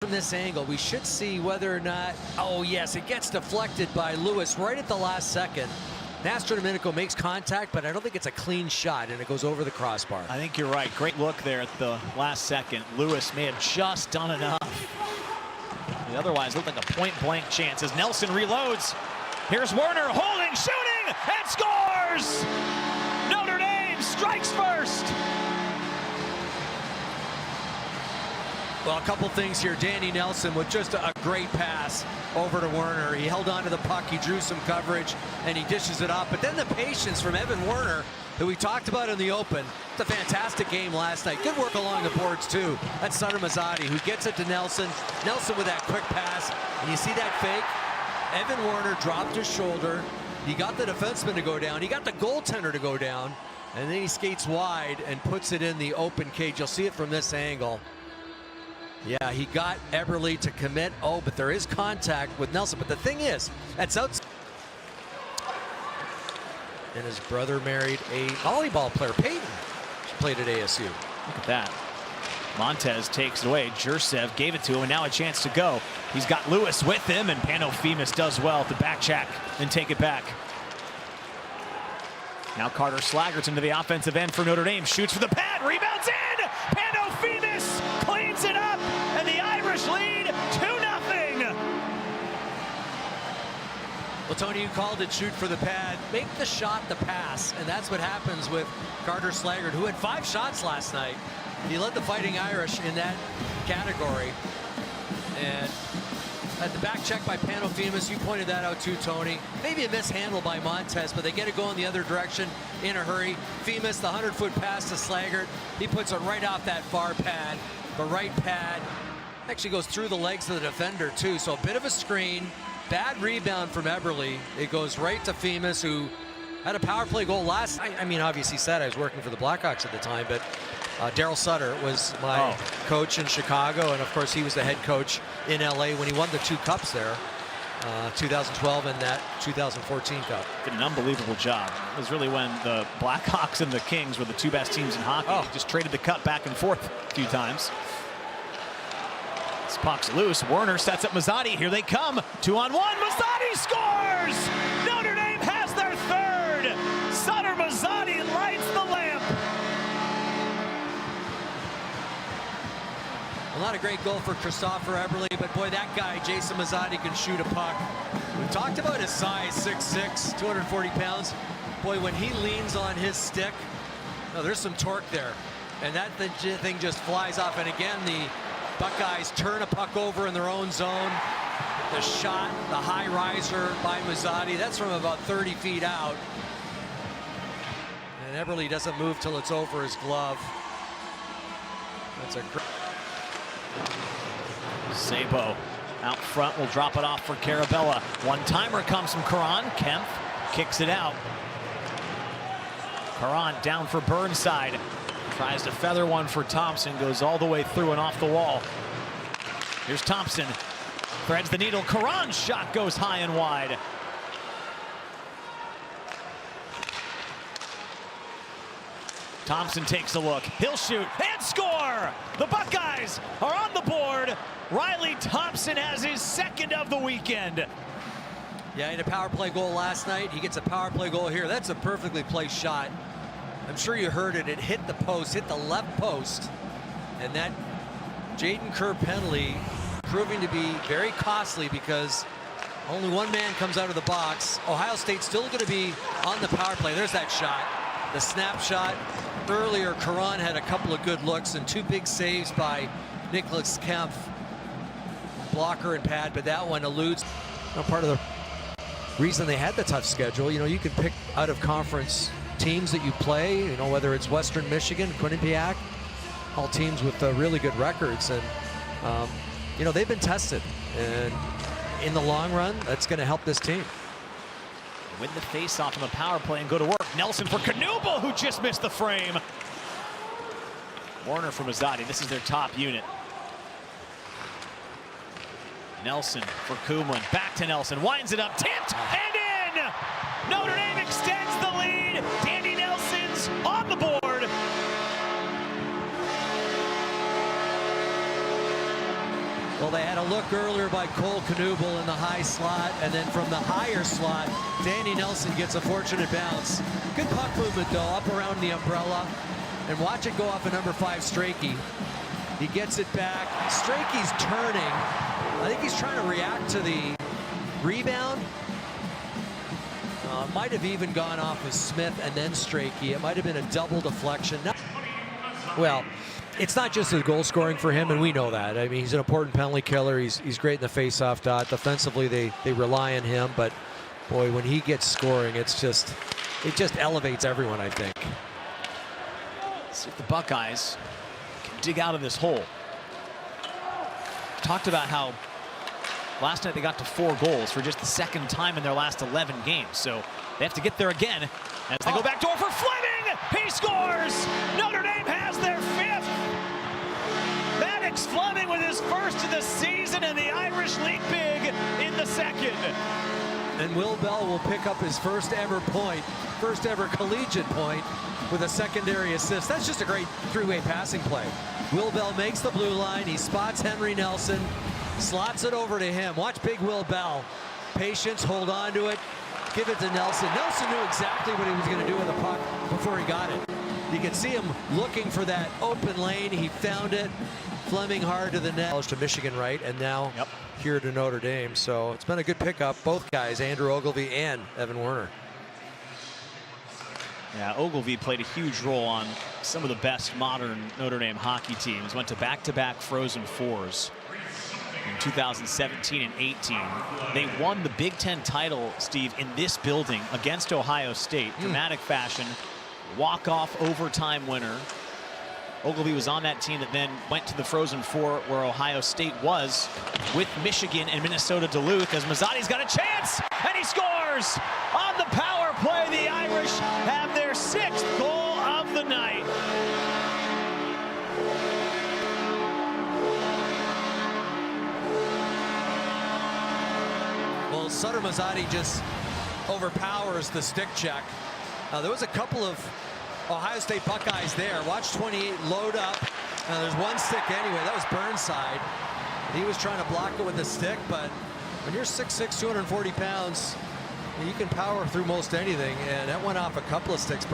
From this angle, we should see whether or not, oh yes, it gets deflected by Lewis right at the last second. Nastro Domenico makes contact, but I don't think it's a clean shot, and it goes over the crossbar. I think you're right. Great look there at the last second. Lewis may have just done enough. It otherwise looked like a point-blank chance as Nelson reloads. Here's Werner holding, shooting, and scores! Notre Dame strikes first. Well, a couple things here. Danny Nelson with just a great pass over to Werner. He held on to the puck, he drew some coverage, and he dishes it off. But then the patience from Evan Werner, who we talked about in the open. It's a fantastic game last night. Good work along the boards, too. That's Sutter Mazzati, who gets it to Nelson. Nelson with that quick pass. And you see that fake? Evan Werner dropped his shoulder. He got the defenseman to go down. He got the goaltender to go down. And then he skates wide and puts it in the open cage. You'll see it from this angle. Yeah, he got Eberle to commit. Oh, but there is contact with Nelson. But the thing is, that's outside. And his brother married a volleyball player, Peyton. She played at ASU. Look at that. Montez takes it away. Jursev gave it to him, and now a chance to go. He's got Lewis with him, and Pano does well to back check and take it back. Now Carter Slaggert's into the offensive end for Notre Dame. Shoots for the pad, rebounds in! Pano cleans it up, and the Irish lead 2-0. Well, Tony, you called it shoot for the pad. Make the shot the pass, and that's what happens with Carter Slaggert, who had 5 shots last night. He led the Fighting Irish in that category. And at the back check by Pano, you pointed that out too, Tony. Maybe a mishandle by Montez, but they get it going the other direction in a hurry. Femus, the 100-foot pass to Slaggert. He puts it right off that far pad. The right pad actually goes through the legs of the defender too, so a bit of a screen. Bad rebound from Eberle. It goes right to Femus, who had a power play goal last night. I mean, obviously said I was working for the Blackhawks at the time, but Daryl Sutter was my coach in Chicago, and of course he was the head coach in LA when he won the 2 cups there, 2012 and that 2014 cup. Did an unbelievable job. It was really when the Blackhawks and the Kings were the 2 best teams in hockey. Just traded the cup back and forth a few times. This puck's loose. Werner sets up Mazzati. Here they come. 2-on-1. Mazzati scores! Notre Dame has their 3rd. Sutter Mazzati lights the lamp. Well, not a great goal for Christopher Eberle, but boy, that guy, Jason Mazzati, can shoot a puck. We talked about his size, 6'6", 240 pounds. Boy, when he leans on his stick, there's some torque there. And that thing just flies off. And again, the Buckeyes turn a puck over in their own zone. The shot, the high riser by Mazzati, that's from about 30 feet out. And Eberle doesn't move till it's over his glove. That's a great... Sabo out front will drop it off for Carabella. One-timer comes from Karan. Kempf kicks it out. Karan down for Burnside. Tries to feather one for Thompson. Goes all the way through and off the wall. Here's Thompson. Threads the needle. Karan's shot goes high and wide. Thompson takes a look. He'll shoot and score! The Buckeyes are on the board. Riley Thompson has his 2nd of the weekend. Yeah, he had a power play goal last night. He gets a power play goal here. That's a perfectly placed shot. I'm sure you heard it. It hit the post, hit the left post. And that Jaden Kerr penalty proving to be very costly because only 1 man comes out of the box. Ohio State's still going to be on the power play. There's that shot. The snapshot. Earlier, Karan had a couple of good looks and 2 big saves by Nicholas Kempf. Blocker and pad, but that one eludes. Part of the reason they had the tough schedule, you can pick out of conference teams that you play, whether it's Western Michigan, Quinnipiac, all teams with really good records. And, they've been tested. And in the long run, that's going to help this team. Win the face-off on the power play and go to work. Nelson for Knuble, who just missed the frame. Warner for Mazzati. This is their top unit. Nelson for Kumlin. Back to Nelson. Winds it up. Tipped and in! Notre Dame extends the lead. Danny Nelson's on the board. Well, Well, they had a look earlier by Cole Knuble in the high slot, and then from the higher slot, Danny Nelson gets a fortunate bounce. Good puck movement, though, up around the umbrella. And watch it go off of number 5, Strachey. He gets it back. Strachey's turning. I think he's trying to react to the rebound. Might have even gone off of Smith and then Strachey. It might have been a double deflection. Well, it's not just the goal scoring for him, and we know that. I mean, he's an important penalty killer. He's great in the face-off dot. Defensively, they rely on him, but boy, when he gets scoring, it just elevates everyone, I think. See if the Buckeyes can dig out of this hole. Talked about how last night they got to 4 goals for just the 2nd time in their last 11 games. So they have to get there again as they go back door for Fleming. He scores! Notre Dame has their 5th. Maddox Fleming with his 1st of the season, and the Irish lead big in the 2nd. And Will Bell will pick up his first ever collegiate point with a secondary assist. That's just a great 3-way passing play. Will Bell makes the blue line. He spots Henry Nelson, slots it over to him. Watch big Will Bell. Patience, hold on to it, give it to Nelson. Nelson knew exactly what he was going to do with the puck before he got it. You can see him looking for that open lane. He found it. Fleming hard to the net. To Michigan, right? And now here to Notre Dame. So it's been a good pickup. Both guys, Andrew Ogilvie and Evan Werner. Yeah, Ogilvie played a huge role on some of the best modern Notre Dame hockey teams. Went to back-to-back Frozen Fours in 2017 and 18. They won the Big Ten title, Steve, in this building against Ohio State. Dramatic fashion, walk-off overtime winner. Ogilvie was on that team that then went to the Frozen Four where Ohio State was with Michigan and Minnesota Duluth, as Mazzotti's got a chance and he scores on the power play. The Irish have their 6th goal of the night. Well, Sutter Mazzotti just overpowers the stick check. There was a couple of Ohio State Buckeyes there. Watch 28 load up. There's one stick anyway. That was Burnside. He was trying to block it with the stick, but when you're 6'6", 240 pounds, you can power through most anything, and that went off a couple of sticks.